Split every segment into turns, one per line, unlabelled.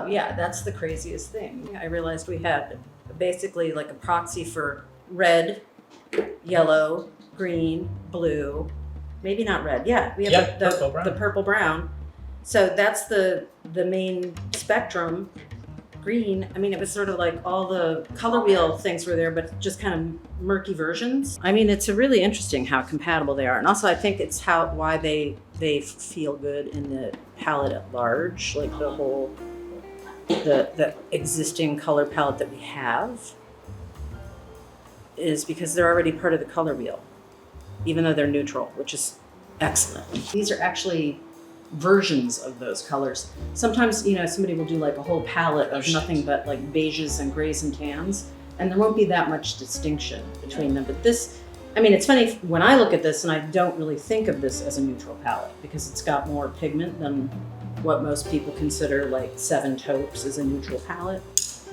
Oh yeah, that's the craziest thing. I realized we had basically like a proxy for red, yellow, green, blue, maybe not red. Yeah, we have the purple brown. So that's the main spectrum. Green, I mean, it was sort of like all the color wheel things were there, but just kind of murky versions. I mean, it's really interesting how compatible they are. And also I think it's why they feel good in the palette at large, like the whole, the existing color palette that we have is because they're already part of the color wheel, even though they're neutral, which is excellent. These are actually versions of those colors. Sometimes, you know, somebody will do like a whole palette of nothing but like beiges and grays and tans, and there won't be that much distinction between them. But this, I mean, it's funny when I look at this and I don't really think of this as a neutral palette because it's got more pigment than what most people consider like 7 taupes as a neutral palette.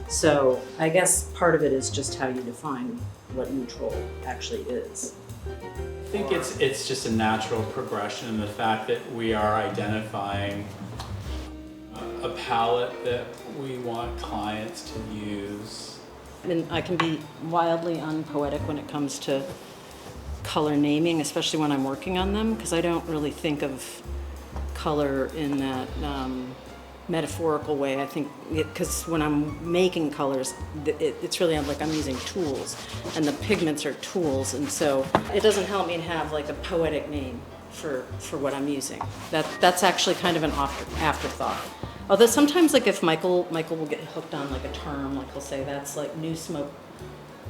So I guess part of it is just how you define what neutral actually is.
I think it's just a natural progression in the fact that we are identifying a palette that we want clients to use.
And I can be wildly unpoetic when it comes to color naming, especially when I'm working on them, because I don't really think of color in that metaphorical way. I think because when I'm making colors, it's really like I'm using tools, and the pigments are tools, and so it doesn't help me to have like a poetic name for what I'm using. That's actually kind of an afterthought. Although sometimes, like if Michael will get hooked on like a term, like he'll say that's like new smoke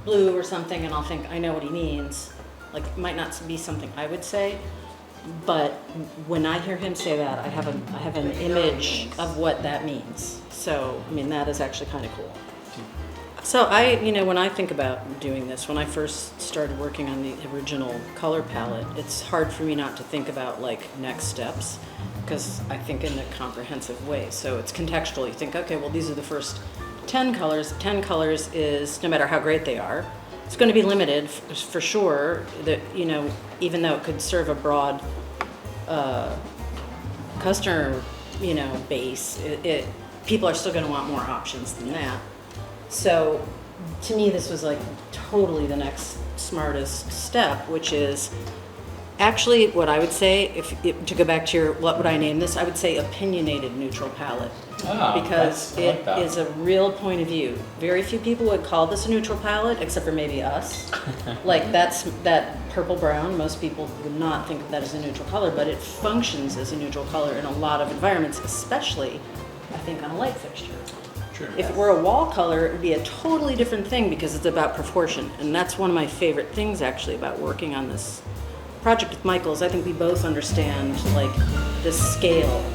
blue or something, and I'll think I know what he means. Like it might not be something I would say. But when I hear him say that, I have an image of what that means. So, I mean, that is actually kind of cool. So when I think about doing this, when I first started working on the original color palette, it's hard for me not to think about like next steps because I think in a comprehensive way. So it's contextual. You think, okay, well, these are the first 10 colors. 10 colors is, no matter how great they are, it's going to be limited for sure. That even though it could serve a broad customer base, people are still going to want more options than that. So to me, this was like totally the next smartest step, which is actually what I would say. To go back to your what would I name this? I would say opinionated neutral palette. Because it is a real point of view. Very few people would call this a neutral palette, except for maybe us. Like that purple brown, most people would not think of that as a neutral color, but it functions as a neutral color in a lot of environments, especially, I think, on a light fixture.
True.
If it were a wall color, it would be a totally different thing because it's about proportion. And that's one of my favorite things, actually, about working on this project with Michael is I think we both understand, like, the scale